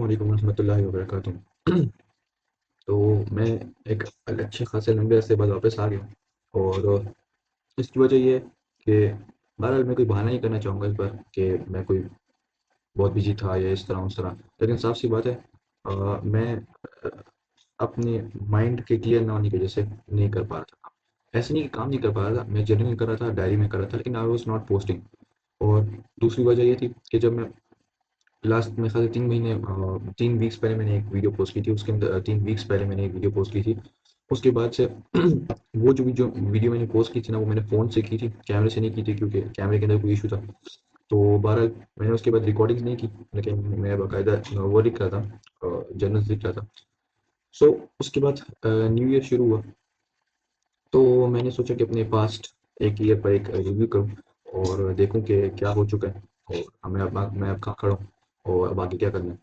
अस्सलामुअलैकुम रहमतुल्लाहि व बरकातुहू। तो मैं एक अच्छे खासे लंबे अरसे बाद वापस आ गया हूँ और इसकी वजह ये है कि बहरहाल मैं कोई बहाना नहीं करना चाहूँगा इस बार कि मैं कोई बहुत बिजी था या इस तरह उस तरह। लेकिन साफ सी बात है, मैं अपने माइंड के क्लियर ना होने की वजह से नहीं कर पा रहा था। ऐसे नहीं कि काम नहीं कर पा रहा था, मैं जर्नलिंग कर रहा था, डायरी में कर रहा था, लेकिन आई वॉज नॉट पोस्टिंग। और दूसरी वजह ये थी कि जब मैं लास्ट मेरे ख्याल से 3 महीने 3 वीक्स पहले मैंने एक वीडियो पोस्ट की थी, उसके अंदर 3 वीक्स पहले मैंने एक वीडियो पोस्ट की थी। उसके बाद से वो जो वीडियो मैंने पोस्ट की थी ना, वो मैंने फ़ोन से की थी, कैमरे से नहीं की थी क्योंकि कैमरे के अंदर कोई इशू था। तो बहरहाल मैंने उसके बाद रिकॉर्डिंग्स नहीं की, लेकिन मैं बाकायदा वो लिख रहा था, जर्नल्स लिख रहा था। सो उसके बाद न्यू ईयर शुरू हुआ, तो मैंने सोचा कि अपने पास्ट एक ईयर पर एक रिव्यू करूँ और देखूँ कि क्या हो चुका है और मैं अब कहाँ खड़ा हूँ और अब आगे क्या करना है।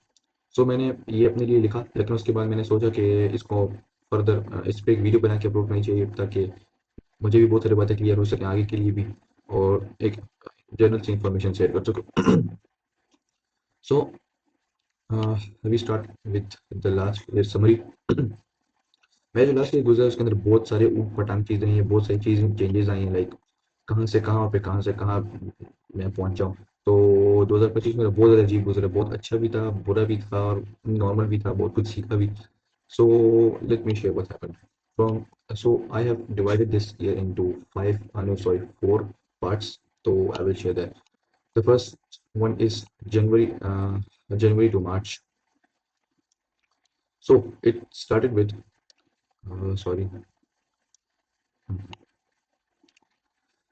सो मैंने ये अपने लिए लिखा, लेकिन उसके बाद मैंने सोचा कि इसको फर्दर इस पे एक वीडियो बना के अपलोड करनी चाहिए ताकि मुझे भी बहुत सारी बातें क्लियर हो सकें आगे के लिए भी, और एक जनरल सी इंफॉर्मेशन शेयर कर सकूँ। So we start with the last year summary. मेरा जो लास्ट ईयर गुजरा उसके अंदर बहुत सारे ऊट पटांग चीज़ें आई हैं, बहुत सारी चीज़ें चेंजेस आई हैं, लाइक कहाँ से कहाँ पे कहाँ से कहाँ मैं पहुँचा हूँ। तो 2025 मेरा बहुत ज़्यादा अजीब गुजरा, बहुत अच्छा भी था, बुरा भी था और नॉर्मल भी था, बहुत कुछ सीखा भी। So let me share what happened. From so I have divided this year into five, no sorry, four parts. So I will share that. The first one is January to March. So it started with sorry,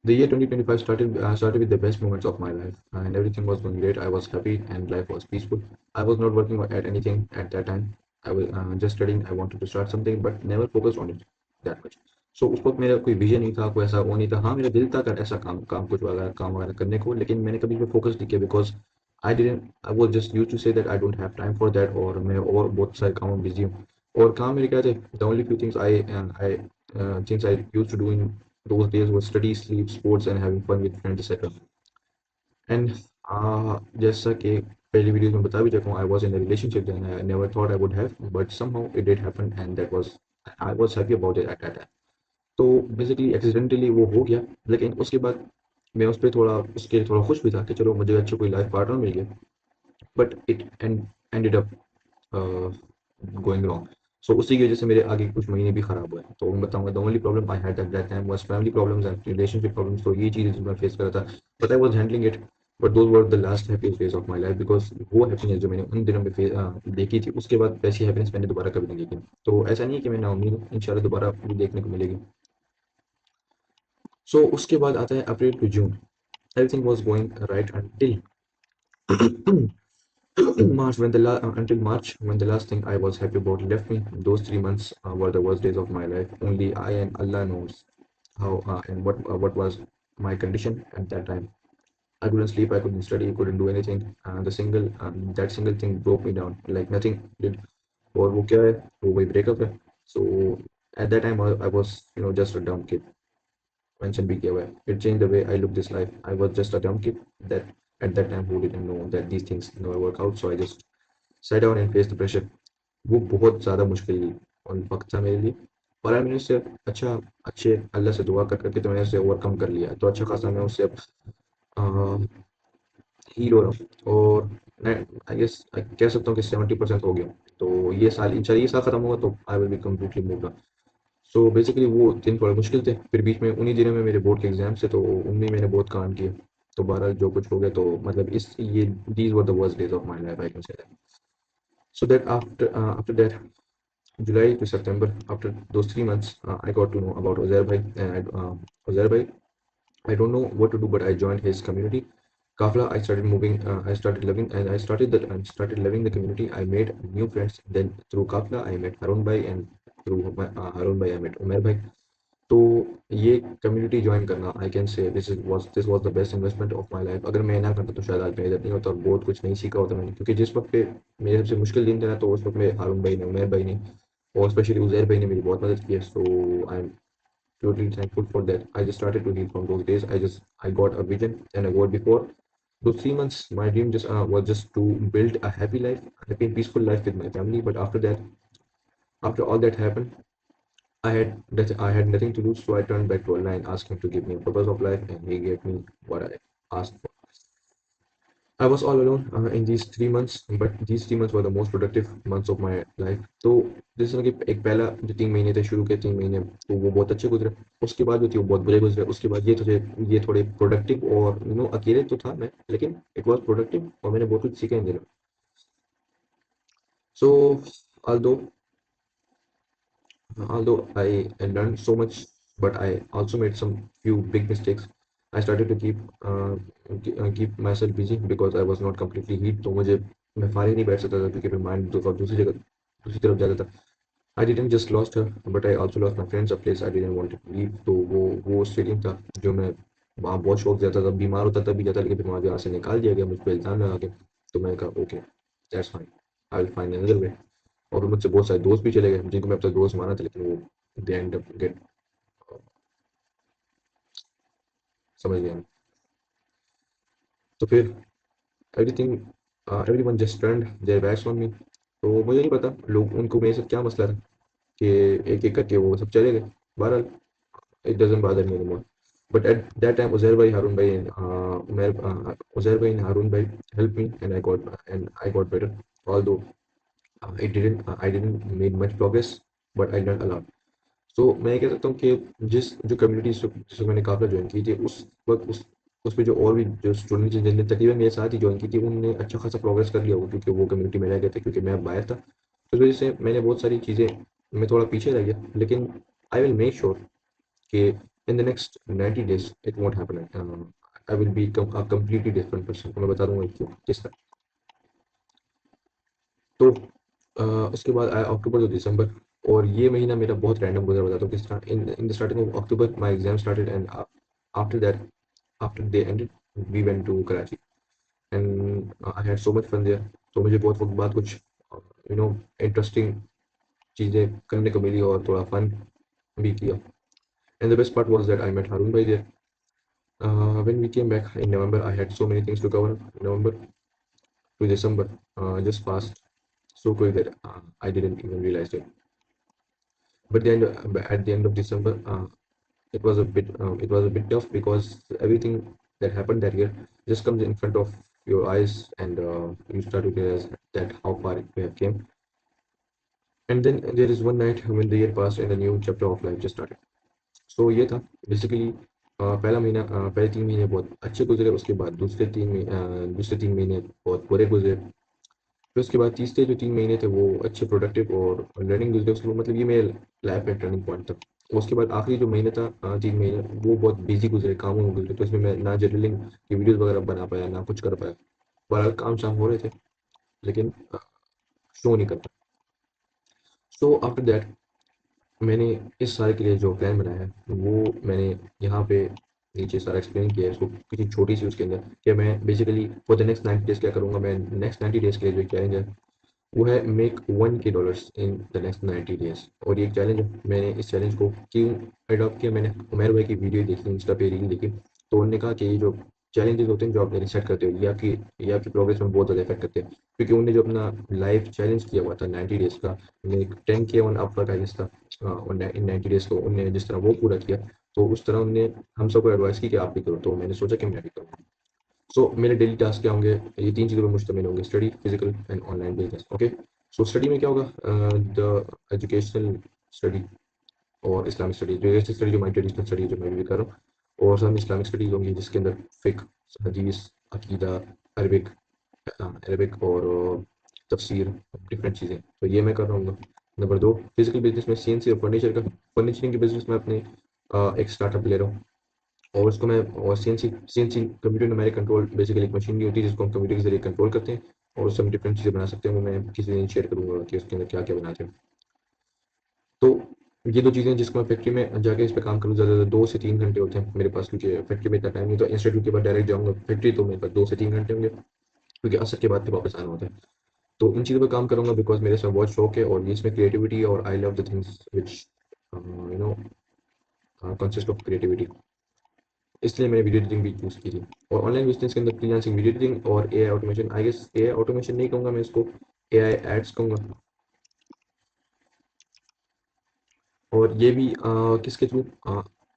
the year 2025 started with the best moments of my life, and everything was going great. I was happy and life was peaceful. I was not working at anything at that time. I was just studying. I wanted to start something, but never focused on it that much. So उस वक्त मेरा कोई vision नहीं था, कोई ऐसा वो नहीं था। हाँ, मेरा दिल था कर ऐसा काम कुछ वगैरह काम वगैरह करने को, लेकिन मैंने कभी इसमें फोकस नहीं किया because I was just use to say that I don't have time for that, और मैं और बहुत सारे कामों में बिजी हूँ। और काम मेरे क्या थे, the only few things I use to do in those days were study, sleep, sports, and having fun with friends, etc. And जैसा कि पहली वीडियो में बता भी चुका हूँ, I was in a relationship then. I never thought I would have, but somehow it did happen, and that was I was happy about it at that time. तो basically accidentally वो हो गया, लेकिन उसके बाद मैं उस पर थोड़ा उसके लिए थोड़ा खुश भी था कि चलो मुझे अच्छा कोई लाइफ पार्टनर मिल गया, but it ended up going wrong. So उसी की वजह से मेरे आगे कुछ महीने भी खराब हुए। तो मैं बताऊंगा the only problem I had at that time was family problems and relationship problems. तो ये चीज़ें जो मैं फेस कर रहा था, but I was handling it. But those were the last happiest days of my life, because वो happiness जो मैंने उन दिनों में देखी थी, उसके बाद वैसी हैप्पीनेस मैंने दोबारा कभी नहीं देखी। तो ऐसा नहीं है कि मैं नाउमीद हूँ, इंशाल्लाह दोबारा भी देखने को मिलेगी। सो उसके बाद आता है April to June. Everything was going right until March, until March, when the last thing I was happy about left me. Those 3 months were the worst days of my life. Only I and Allah knows how and what was my condition at that time. I couldn't sleep, I couldn't study, I couldn't do anything. That single thing broke me down like nothing did. और वो क्या है, वो वही breakup है। So at that time I was just a dumb kid, mention be aware. It changed the way I look this life. I was just a dumb kid that at that time who didn't know that these things never work out. So I just sat down and faced the pressure. वो बहुत ज़्यादा मुश्किल और वक्त था मेरे लिए, पर मैंने उससे अच्छे अल्लाह से दुआ कर करके तो मैंने उसे ओवरकम कर लिया। तो अच्छा खासा मैं उससे अब हील हो रहा हूँ, और मैं आई गेस कह सकता हूँ कि 70% हो गया। तो ये साल इंशाल्लाह ये साल खत्म होगा तो I will be completely move. So basically वो दिन थोड़े मुश्किल थे, फिर बीच में उन्हीं दिनों में मेरे बोर्ड के एग्जाम्स थे, तो उनमें मैंने बहुत काम किया। तो बहरहाल जो कुछ हो गया, तो मतलब इस ये these were the worst days of my life, I can say that. So that after that, July to September, after those 3 months, I got to know about Uzair Bhai. And Uzair Bhai, I don't know what to do, but I joined his community. Kafla, I started moving, I started loving, and I started loving the community. I made new friends. Then through Kafla, I met Harun Bhai, and through Harun Bhai, I met Umer Bhai. तो ये community join करना, I can say this was the best investment of my life. अगर मैं ना करता तो शायद आज मैं इधर नहीं होता और बहुत कुछ नहीं सीखा होता मैंने, क्योंकि जिस वक्त पे मेरे सबसे मुश्किल दिन थे ना, तो उस वक्त में हारून भाई ने, उमर भाई ने और स्पेशली उजैर भाई ने मेरी बहुत मदद की है। So I am totally thankful for that. I just started to heal from those days. I got a vision and a goal before. Those 3 months, my dream just was just to build a happy life, happy and peaceful life with my family. But after that, after all that happened, I had nothing to do, so I turned back to Allah and asked Him to give me a purpose of life, and He gave me what I asked for. I was all alone in these 3 months, but these 3 months were the most productive months of my life. तो जैसे कि एक पहला जो 3 महीने थे, शुरू के 3 महीने तो वो बहुत अच्छे गुजरे। उसके बाद जो थी वो बहुत बुरे गुजरे। उसके बाद ये थोड़े प्रोडक्टिव और अकेले तो था मैं, लेकिन इट वाज प्रोडक्टिव और मैंने बहुत कुछ सीखा इन दिनों। सो although although I learned so much, but I also made some few big mistakes. I started to keep myself busy because I was not completely heat. तो मुझे मैं फारिग नहीं बैठ सकता था क्योंकि मेरा माइंड दूसरी तरफ जाता था। I didn't just lost her, but I also lost my friends, a place I didn't want to leave. तो वो स्टेडियम था जो मैं वहाँ बहुत शौक जाता था, बीमार होता तब भी जाता, लेकिन फिर वहाँ यहाँ से निकाल दिया गया, मुझ पे इल्ज़ाम लगा के। तो मैंने कहा okay, that's fine, I will find another way. और मुझसे बहुत सारे दोस्त भी चले गए जिनको मैं अब तक दोस्त माना था, लेकिन वो दे एंड अप गेट, समझ गया। तो फिर everything everyone just turned their backs on me. तो मुझे नहीं पता लोग उनको मेरे साथ क्या मसला था कि एक एक करके वो सब चले गए। बहरहाल it doesn't bother me anymore. But at that time, Uzair bhai and Harun bhai helped me, and I got better. Although I didn't made much progress, but I learned a lot. So मैं ये कह सकता हूँ कि जिस जो community जिसको मैंने काफ़िला ज्वाइन की थी उस वक्त उस पे जो और भी जो स्टूडेंट जिनने तकरीबन मेरे साथ ही ज्वाइन की थी उन्होंने अच्छा खासा प्रोग्रेस कर लिया होगा क्योंकि वो कम्युनिटी में रह गए थे, क्योंकि मैं बाहर था। तो इस वजह से मैंने बहुत सारी चीज़ें मैं थोड़ा पीछे रह गया, लेकिन आई विल मेक श्योर कि in the next 90 days it won't happen. I will be a completely different person. मैं बता दूंगा क्यों, किस तरह। तो उसके बाद आया अक्टूबर, तो दिसंबर, और ये महीना मेरा बहुत रैंडम गुजरा। बताता हूँ किस तरह। In the starting of October my exam started, and after that, after they ended, we went to Karachi, and I had so much fun there. तो मुझे बहुत वक्त बाद कुछ इंटरेस्टिंग चीज़ें करने को मिली और थोड़ा फन भी किया। And the best part was that I met Haroon bhai there. When we came back in November, I had so many things to cover. November to December just passed so quick that I didn't even realize it. But then at the end of December, it was a bit tough because everything that happened that year just comes in front of your eyes, and you start to realize that how far we have came. And then there is one night when the year passed and a new chapter of life just started. सो ये था basically पहला महीना, पहले 3 महीने बहुत अच्छे गुजरे। उसके बाद दूसरे 3 महीने बहुत बुरे गुजरे। फिर उसके बाद तीसरे जो 3 महीने थे वो अच्छे प्रोडक्टिव और लर्निंग गुजरे। उसके बाद मतलब ये मेरे लाइफ का टर्निंग पॉइंट था। उसके बाद आखिरी जो महीने था, 3 महीने, वो बहुत बिजी गुजरे, कामों में गुजरे। तो इसमें मैं ना जर्नलिंग की वीडियोज़ वगैरह बना पाया, ना कुछ कर पाया। बहरहाल काम शाम हो रहे थे, लेकिन शो नहीं कर पाया। सो आफ्टर दैट मैंने इस साल के लिए जो प्लान बनाया है वो मैंने यहाँ पे नीचे सारा एक्सप्लेन किया है इसको किसी छोटी सी उसके अंदर, कि मैं basically for the next 90 days क्या करूँगा। मैं नेक्स्ट 90 डेज़ के लिए जो चैलेंज है वो है make 1K dollars in the next 90 days. और ये एक चैलेंज है। मैंने इस चैलेंज को क्यों अडॉप्ट किया, मैंने उमेर भाई की वीडियो देखी, इंस्टा पे रील देखी। तो उन्होंने कहा कि ये जो चैलेंजेस होते हैं जो आप सेट करते हो ये आपकी प्रोग्रेस में बहुत ज़्यादा इफेक्ट करते हैं। क्योंकि उन्होंने जो अपना लाइफ चैलेंज किया हुआ था 90 डेज़ का, एक 10K वन अपवर्क आई था, इन 90 डेज़ को उन्होंने जिस तरह वो पूरा किया, तो उस तरह उन्होंने हम सबको एडवाइस की कि आप भी करो। तो मैंने सोचा कि मैं भी करूँ। सो मेरे डेली टास्क क्या होंगे, ये 3 चीज़ों पर मुश्तमिल होंगे: study, physical and online business. Okay, so study में क्या होगा, द एजुकेशनल स्टडी और इस्लामिक स्टडी। जो ये स्टडी जो हमारी ट्रेडिशनल स्टडी जो मैं भी कर रहा हूँ, और सब इस्लामिक स्टडीज़ होंगी जिसके अंदर फ़िक़्ह, हदीस, अकीदा, अरबिक, अरबिक और तफसीर, डिफरेंट चीज़ें। तो ये मैं कर रहा हूँ। नंबर 2, फिजिकल बिजनेस में सीएनसी और फर्नीचरिंग के बिजनेस में अपने एक स्टार्टअप ले रहा हूँ। और उसको मैं और CNC computer numeric control basically एक मशीनरी होती है जिसको हम कंप्यूटर के ज़रिए कंट्रोल करते हैं, और उससे हम डिफरेंट चीज़ें बना सकते हैं। वो मैं किसी दिन शेयर करूँगा कि उसके अंदर क्या-क्या बनाते हैं। तो ये 2 चीज़ें जिसको मैं फैक्ट्री में जाके इस पे काम करूँ, ज़्यादा से ज़्यादा 2 से 3 घंटे होते हैं मेरे पास, क्योंकि फैक्ट्री में इतना टाइम नहीं होता। इंस्टीट्यूट के बाद डायरेक्ट जाऊँगा फैक्ट्री, तो मेरे पास 2 से 3 घंटे होंगे, क्योंकि असर के बाद फिर वापस आना होता है। तो इन चीज़ों पे काम करूँगा बिकॉज़ मेरे इसमें बहुत शौक है, और ये इसमें क्रिएटिविटी, और I love the things which you know consist of creativity. इसलिए मैंने वीडियो एडिटिंग भी चूज़ की थी। और ऑनलाइन बिजनेस के अंदर फ्रीलांसिंग, वीडियो एडिटिंग और AI automation, I guess AI automation नहीं कहूँगा मैं इसको, एआई एड्स कहूँगा। और ये भी किसके थ्रू,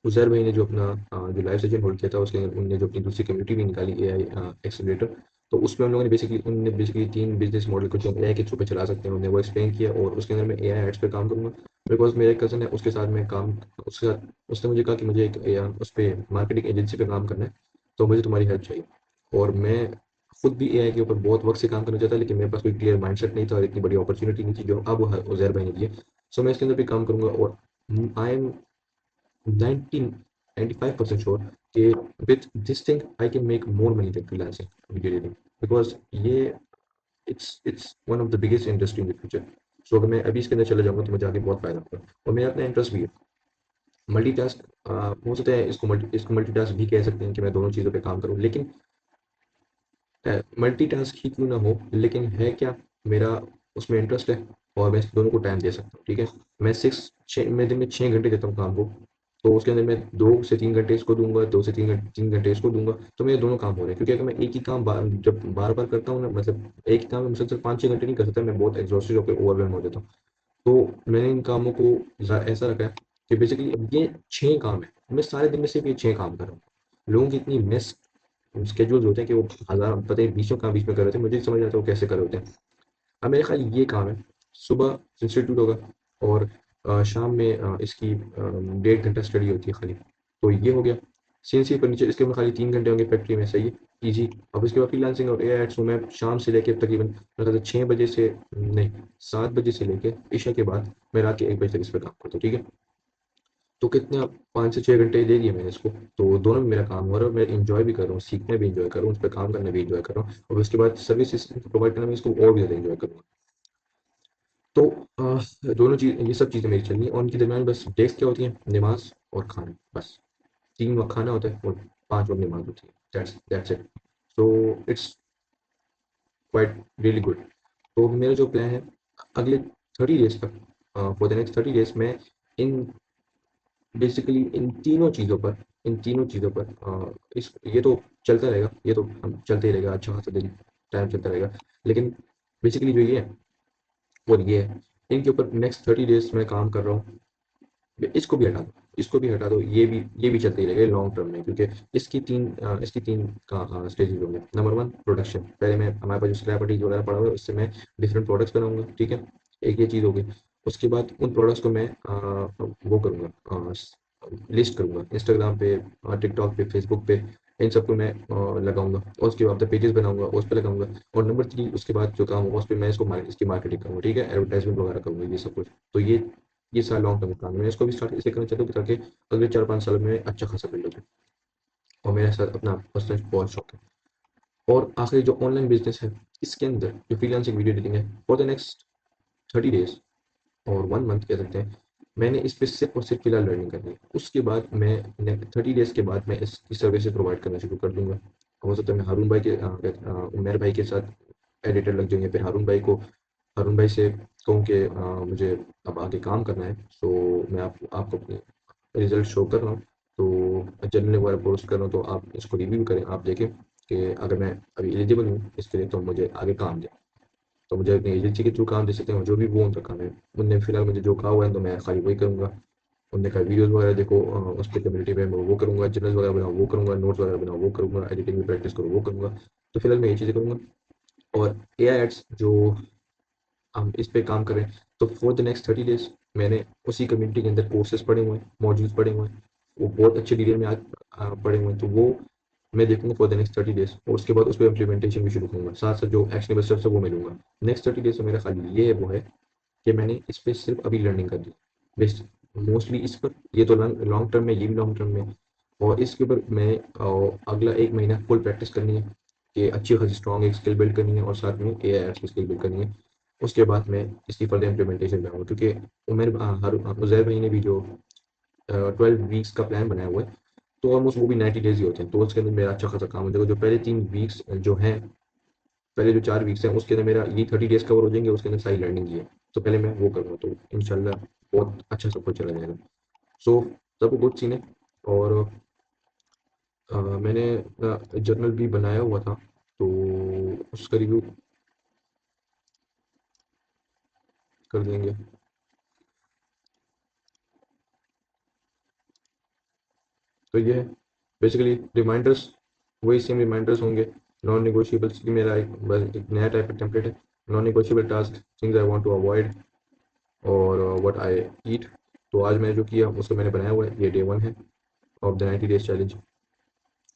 उज़ैर भाई ने जो अपना जो लाइव सेशन होल्ड किया था उसके अंदर उनने जो अपनी दूसरी कम्युनिटी भी निकाली एआई एक्सेलरेटर, तो उसमें हम लोगों ने बेसिकली उनने बेसिकली 3 बिज़नेस मॉडल को जो हम एआई के थ्रू पे चला सकते हैं, उन्होंने वो एक्सप्लेन किया। और उसके अंदर मैं एआई एड्स पे काम करूँगा, बिकॉज़ मेरा एक कज़न है, उसके साथ मैं काम उसके साथ उसने मुझे कहा कि मुझे एक उस पे मार्केटिंग एजेंसी पे काम करना है, तो मुझे तुम्हारी हेल्प चाहिए। और मैं खुद भी एआई के ऊपर बहुत वक़्त से काम करना चाहता, लेकिन मेरे पास कोई क्लियर माइंडसेट नहीं था और इतनी बड़ी अपॉर्च्युनिटी नहीं थी जो अब उज़ैर भाई ने दी है। सो मैं इसके अंदर भी काम करूँगा। और आई एम 95% sure कि with this thing I can make more money than freelancing video editing, because ये it's one of the biggest industry in the future. So अगर मैं अभी इसके अंदर चला जाऊंगा तो मुझे आगे बहुत फायदा होगा। और मेरा अपना इंटरेस्ट भी है मल्टीटास्क, हो सकता है इसको मल्टीटास्क भी कह सकते हैं कि मैं दोनों चीज़ों पे काम करूं, लेकिन मल्टीटास्क ही क्यों ना हो, लेकिन है क्या, मेरा उसमें इंटरेस्ट है और मैं दोनों को टाइम दे सकता हूँ। ठीक है, मैं मैं दिन में 6 घंटे देता हूँ काम को, तो उसके अंदर मैं 2 से 3 घंटे इसको दूंगा, 2 से 3 घंटे तीन घंटे इसको दूंगा, तो मेरे दोनों काम हो रहे हैं। क्योंकि अगर मैं एक ही काम जब बार बार करता हूँ ना, मतलब एक ही काम में मुसलसल 5-6 घंटे नहीं कर सकता, मैं बहुत एग्जॉस्टेड होकर ओवरवेलम हो जाता हूँ। तो मैंने इन कामों को ऐसा रखा है कि बेसिकली ये 6 काम है, मैं सारे दिन में सिर्फ ये 6 काम कर रहा हूँ। लोगों की इतनी मेस स्केड्यूल्स होते हैं कि वो हज़ार पता है बीसों काम बीच में कर रहे थे, मुझे नहीं समझ आता वो कैसे कर रहे होते हैं। अब मेरे ख़ाली ये काम है, सुबह इंस्टीट्यूट होगा और शाम में इसकी 1.5 घंटा स्टडी होती है खाली, तो ये हो गया। सीएनसी फर्नीचर इसके में खाली 3 घंटे होंगे फैक्ट्री में, सही है, ईजी। अब इसके बाद फ्रीलांसिंग और एआई एड्स में शाम से लेके तकरीबन मेरे ख्याल से 6 बजे से नहीं 7 बजे से लेके इशा के बाद मैं रात के 1 बजे तक इस पर काम करता हूँ। ठीक है, तो कितना 5 से 6 घंटे दे दिए मैंने इसको, तो दोनों में मेरा काम हो रहा है और मैं इंजॉय भी कर रहा हूँ, सीखने भी इंजॉय कर रहा हूँ, उस पर काम करने भी इंजॉय कर रहा हूँ, और उसके बाद सर्विस प्रोवाइड करना मैं इसको और भी ज़्यादा इंजॉय करूँगा। तो दोनों चीज़ ये सब चीज़ें मेरी चल रही हैं, और उनके दरमियान बस ब्रेक्स क्या होती हैं, नमाज और खाना, बस 3 वक्त खाना होता है और 5 वक्त नमाज होती है, that's it. So it's quite really good. तो मेरा जो प्लान है अगले 30 डेज तक, फॉर द नेक्स्ट 30 डेज में इन बेसिकली इन तीनों चीज़ों पर इस ये तो चलता रहेगा, ये तो हम चलते ही रहेगा, अच्छा खासा दिन टाइम चलता रहेगा। लेकिन बेसिकली जो ये है और ये है, इनके ऊपर नेक्स्ट 30 डेज में काम कर रहा हूँ। इसको भी हटा दो, इसको भी हटा दो, ये भी चलते ही रहेगा लॉन्ग टर्म में, क्योंकि इसकी तीन का स्टेजेस होंगे। नंबर वन, प्रोडक्शन, पहले मैं हमारे पास जो स्क्रैप मटीरियल वगैरह पड़ा हुआ है उससे मैं डिफरेंट प्रोडक्ट्स बनाऊंगा। ठीक है, एक ये चीज़ होगी। उसके बाद उन प्रोडक्ट्स को मैं वो करूँगा, लिस्ट करूँगा इंस्टाग्राम पे, टिकटॉक पे, फेसबुक पे, इन सबको मैं लगाऊंगा, और उसके बाद पेजेस बनाऊंगा, उस पर लगाऊंगा। और नंबर थ्री, उसके बाद जो काम होगा उस पर मैं इसकी मार्केटिंग करूँगा। ठीक है, एडवर्टाइजमेंट वगैरह करूँगा, ये सब कुछ। तो ये सारा लॉन्ग टर्म प्लान है। मैं इसको भी स्टार्ट इसलिए करना चाहता हूँ ताकि अगले 4-5 साल में अच्छा खासा बिल्ड हो जाए, और मेरे साथ अपना पर्सनल बहुत शौक है। और आखिरी जो ऑनलाइन बिजनेस है, इसके अंदर जो फ्रीलांसिंग वीडियो एडिटिंग है, फॉर द नेक्स्ट 30 डेज और 1 मंथ कह सकते हैं, मैंने इस पे सिर्फ और सिर्फ फिलहाल लर्निंग करनी है। उसके बाद मैं 30 डेज के बाद मैं इसकी सर्विसेज प्रोवाइड करना शुरू कर दूंगा। हो सकता है मैं हारून भाई के उमेर भाई के साथ एडिटर लग जाएंगे, फिर हारून भाई से कहूँ कि मुझे अब आगे काम करना है, तो मैं आपको अपने रिजल्ट शो कर रहा हूँ, तो जर्नल वगैरह पोस्ट कर रहा हूँ, तो आप इसको रिव्यू करें, आप देखें कि अगर मैं अभी एलिजिबल हूँ इसके लिए तो मुझे आगे काम दें। तो मुझे अपनी एजेंसी के थ्रू काम दे सकते हैं, जो भी वो उनका काम है। उनने फिलहाल मुझे जो कहा हुआ है तो मैं खाली वही करूँगा। उनने कहा वीडियोज़ वगैरह देखो, उस पर कम्युनिटी में मैं वो करूँगा, जर्नल्स वगैरह बनाओ वो करूँगा, नोट्स वगैरह बनाओ वो करूँगा, एडिटिंग में प्रैक्टिस करो वो करूँगा। तो फिलहाल मैं ये चीज़ें करूँगा। और एआई एड्स जो हम इस पे काम करें, तो फॉर द नेक्स्ट 30 डेज मैंने उसी कम्युनिटी के अंदर कोर्सेज पढ़े हुए हैं, मॉड्यूल्स पढ़े हुए हैं, वो बहुत अच्छे डिटेल में आज पढ़े हुए हैं, तो वो मैं देखूंगा फॉर द नेक्स्ट 30 डेज, और उसके बाद उस पर इम्प्लीमेंटेशन भी शुरू करूँगा, साथ साथ जो एक्शनेबल स्टेप्स है वो मैं लूँगा। नेक्स्ट 30 डेज में मेरा खाली ये वो है कि मैंने इस पे सिर्फ अभी लर्निंग कर दी, बेस्ट मोस्टली इस पर। ये तो लॉन्ग टर्म में, ये भी लॉन्ग टर्म में। और इसके ऊपर मैं अगला 1 महीना फुल प्रैक्टिस करनी है कि अच्छी खासी स्ट्रॉन्ग एक स्किल बिल्ड करनी है, और साथ में एआई की स्किल बिल्ड करनी है। उसके बाद मैं इसकी फर्दर इम्प्लीमेंटेशन में आऊँगा, क्योंकि उज़ैर भाई ने भी जो 12 वीक्स का प्लान बनाया हुआ है, तो ऑलमोस्ट वो भी 90 डेज ही होते हैं, तो उसके अंदर मेरा अच्छा खासा काम हो जाएगा। जो पहले 3 वीक्स जो हैं, पहले जो 4 वीक्स हैं उसके अंदर मेरा ये 30 डेज कवर हो जाएंगे, उसके अंदर सारी लर्निंग ही है, तो पहले मैं वो करूँगा, तो इंशाल्लाह बहुत अच्छा सब कुछ चला जाएगा। सो सब कुछ सीन है। और मैंने जर्नल भी बनाया हुआ था, तो उसका रिव्यू कर देंगे। तो ये बेसिकली रिमाइंडर्स, वही सेम रिमाइंडर्स होंगे। नॉन नेगोशिएबल्स की मेरा एक बस एक नया टाइप का टेम्पलेट है। Non negotiable task, things I want to avoid, और व्हाट आई ईट। तो आज मैंने जो किया उसको मैंने बनाया हुआ है, ये डे 1 है ऑफ द 90 डेज चैलेंज।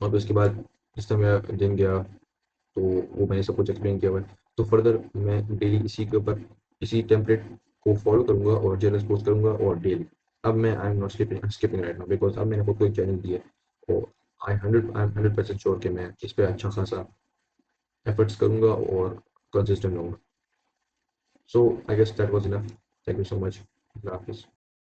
और फिर उसके बाद जिस तरह मेरा दिन गया, तो वो मैंने सब कुछ एक्सप्लेन किया हुआ है। तो फर्दर मैं डेली इसी के ऊपर, इसी टेम्पलेट को फॉलो करूंगा और जर्नल्स पोस्ट करूंगा और डेली। अब मैं I am not skipping right now, because अब मैंने खुद को एक चैलेंज दिया है, और आई एम 100% श्योर कि मैं इस पर अच्छा खासा एफर्ट्स करूंगा और कंसिस्टेंट रहूंगा। So I guess that was enough. Thank you so much. हाफिज़।